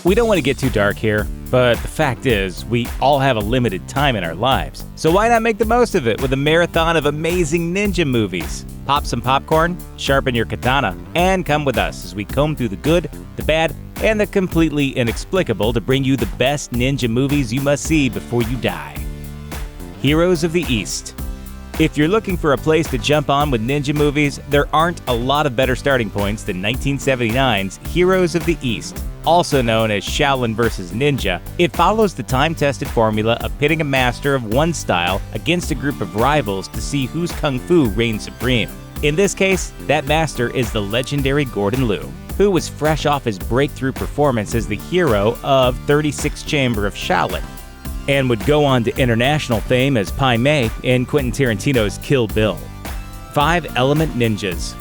We don't want to get too dark here, but the fact is, we all have a limited time in our lives. So why not make the most of it with a marathon of amazing ninja movies? Pop some popcorn, sharpen your katana, and come with us as we comb through the good, the bad, and the completely inexplicable to bring you the best ninja movies you must see before you die. Heroes of the East. If you're looking for a place to jump on with ninja movies, there aren't a lot of better starting points than 1979's Heroes of the East. Also known as Shaolin vs. Ninja, it follows the time-tested formula of pitting a master of one style against a group of rivals to see whose kung fu reigns supreme. In this case, that master is the legendary Gordon Liu, who was fresh off his breakthrough performance as the hero of 36th Chamber of Shaolin, and would go on to international fame as Pai Mei in Quentin Tarantino's Kill Bill. 5 Element Ninjas.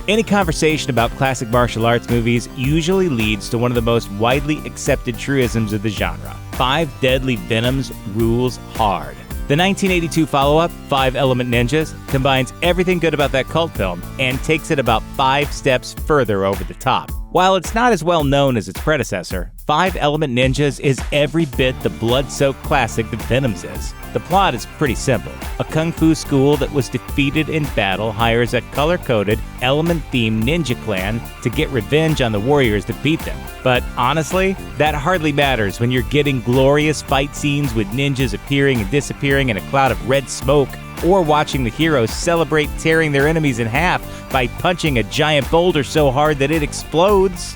Any conversation about classic martial arts movies usually leads to one of the most widely accepted truisms of the genre. 5 Deadly Venoms rules hard. The 1982 follow-up, 5 Element Ninjas, combines everything good about that cult film and takes it about 5 steps further over the top. While it's not as well known as its predecessor, 5 Element Ninjas is every bit the blood-soaked classic that Venoms is. The plot is pretty simple. A kung fu school that was defeated in battle hires a color-coded, element-themed ninja clan to get revenge on the warriors that beat them. But honestly, that hardly matters when you're getting glorious fight scenes with ninjas appearing and disappearing in a cloud of red smoke, or watching the heroes celebrate tearing their enemies in half by punching a giant boulder so hard that it explodes.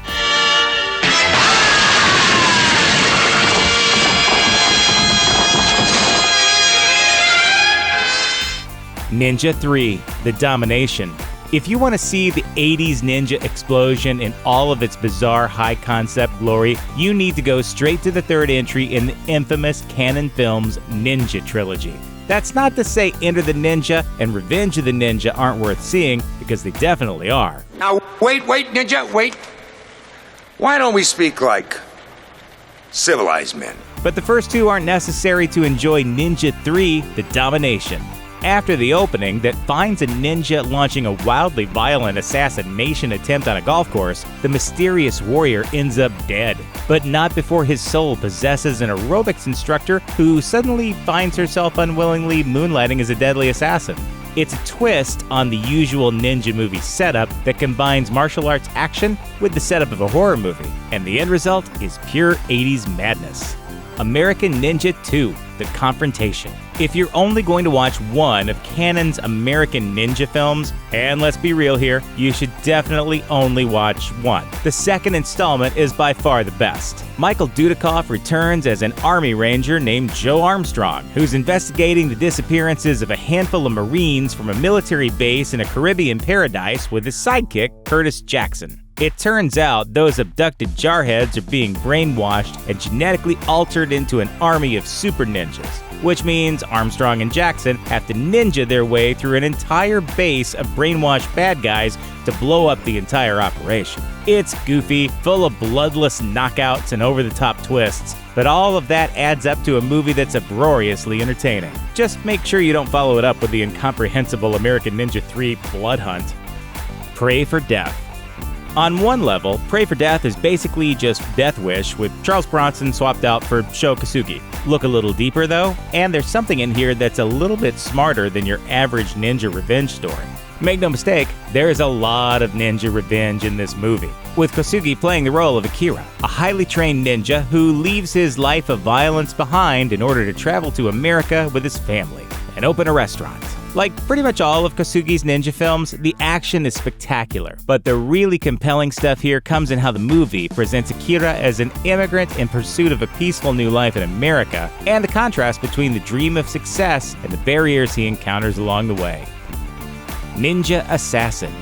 Ninja 3: The Domination. If you want to see the 80s ninja explosion in all of its bizarre high-concept glory, you need to go straight to the third entry in the infamous Cannon Films Ninja Trilogy. That's not to say Enter the Ninja and Revenge of the Ninja aren't worth seeing, because they definitely are. Now, wait, Ninja, wait. Why don't we speak like civilized men? But the first two aren't necessary to enjoy Ninja 3: The Domination. After the opening that finds a ninja launching a wildly violent assassination attempt on a golf course, the mysterious warrior ends up dead, but not before his soul possesses an aerobics instructor who suddenly finds herself unwillingly moonlighting as a deadly assassin. It's a twist on the usual ninja movie setup that combines martial arts action with the setup of a horror movie, and the end result is pure 80s madness. American Ninja 2: The Confrontation. If you're only going to watch one of Cannon's American Ninja films, and let's be real here, you should definitely only watch one. The second installment is by far the best. Michael Dudikoff returns as an Army Ranger named Joe Armstrong, who's investigating the disappearances of a handful of Marines from a military base in a Caribbean paradise with his sidekick, Curtis Jackson. It turns out those abducted jarheads are being brainwashed and genetically altered into an army of super ninjas, which means Armstrong and Jackson have to ninja their way through an entire base of brainwashed bad guys to blow up the entire operation. It's goofy, full of bloodless knockouts and over-the-top twists, but all of that adds up to a movie that's uproariously entertaining. Just make sure you don't follow it up with the incomprehensible American Ninja 3 Blood Hunt. Pray for Death. On one level, Pray for Death is basically just Death Wish with Charles Bronson swapped out for Sho Kosugi. Look a little deeper though, and there's something in here that's a little bit smarter than your average ninja revenge story. Make no mistake, there is a lot of ninja revenge in this movie, with Kosugi playing the role of Akira, a highly trained ninja who leaves his life of violence behind in order to travel to America with his family and open a restaurant. Like pretty much all of Kosugi's ninja films, the action is spectacular, but the really compelling stuff here comes in how the movie presents Akira as an immigrant in pursuit of a peaceful new life in America, and the contrast between the dream of success and the barriers he encounters along the way. Ninja Assassin.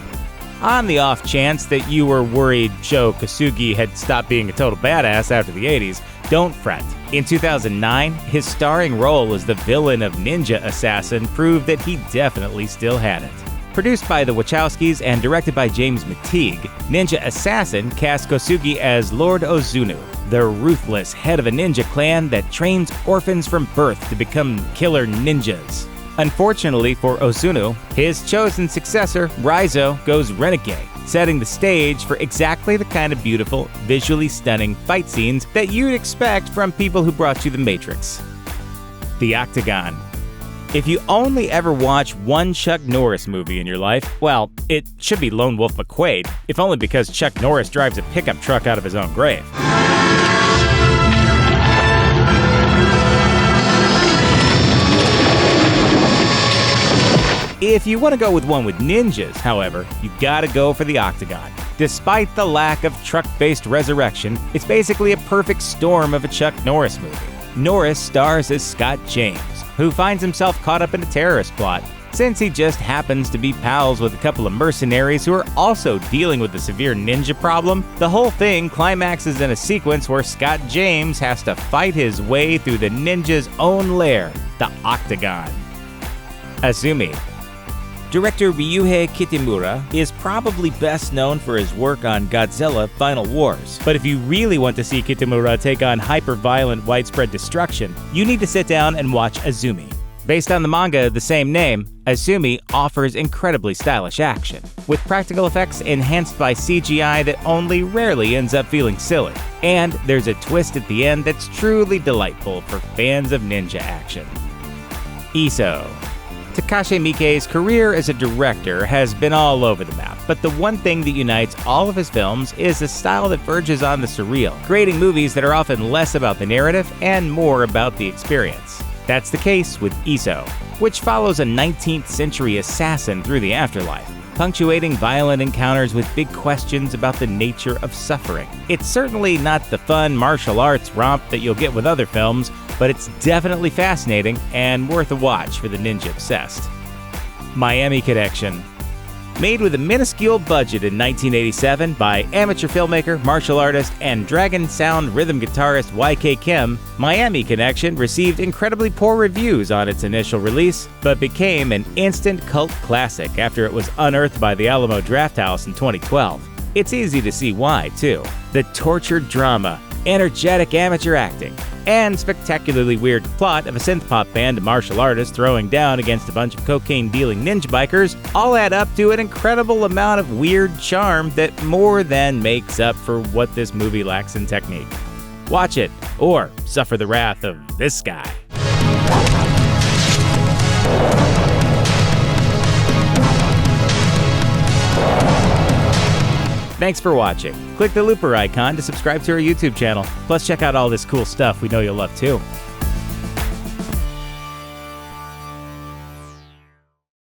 On the off chance that you were worried Sho Kosugi had stopped being a total badass after the 80s, don't fret. In 2009, his starring role as the villain of Ninja Assassin proved that he definitely still had it. Produced by the Wachowskis and directed by James McTeague, Ninja Assassin cast Kosugi as Lord Ozunu, the ruthless head of a ninja clan that trains orphans from birth to become killer ninjas. Unfortunately for Ozunu, his chosen successor, Raizo, goes renegade, setting the stage for exactly the kind of beautiful, visually stunning fight scenes that you'd expect from people who brought you The Matrix. The Octagon. If you only ever watch one Chuck Norris movie in your life, well, it should be Lone Wolf McQuade, if only because Chuck Norris drives a pickup truck out of his own grave. If you want to go with one with ninjas, however, you gotta go for the Octagon. Despite the lack of truck-based resurrection, it's basically a perfect storm of a Chuck Norris movie. Norris stars as Scott James, who finds himself caught up in a terrorist plot. Since he just happens to be pals with a couple of mercenaries who are also dealing with a severe ninja problem, the whole thing climaxes in a sequence where Scott James has to fight his way through the ninja's own lair, the Octagon. Azumi. Director Ryuhei Kitamura is probably best known for his work on Godzilla Final Wars. But if you really want to see Kitamura take on hyper-violent widespread destruction, you need to sit down and watch Azumi. Based on the manga of the same name, Azumi offers incredibly stylish action, with practical effects enhanced by CGI that only rarely ends up feeling silly. And there's a twist at the end that's truly delightful for fans of ninja action. Iso. Takashi Miike's career as a director has been all over the map, but the one thing that unites all of his films is a style that verges on the surreal, creating movies that are often less about the narrative and more about the experience. That's the case with Iso, which follows a 19th century assassin through the afterlife, punctuating violent encounters with big questions about the nature of suffering. It's certainly not the fun martial arts romp that you'll get with other films, but it's definitely fascinating and worth a watch for the ninja obsessed. Miami Connection. Made with a minuscule budget in 1987 by amateur filmmaker, martial artist, and Dragon Sound rhythm guitarist YK Kim, Miami Connection received incredibly poor reviews on its initial release, but became an instant cult classic after it was unearthed by the Alamo Drafthouse in 2012. It's easy to see why, too. The tortured drama, energetic amateur acting, and spectacularly weird plot of a synth-pop band of martial artists throwing down against a bunch of cocaine-dealing ninja bikers all add up to an incredible amount of weird charm that more than makes up for what this movie lacks in technique. Watch it, or suffer the wrath of this guy. Thanks for watching. Click the looper icon to subscribe to our YouTube channel. Plus, check out all this cool stuff we know you'll love too.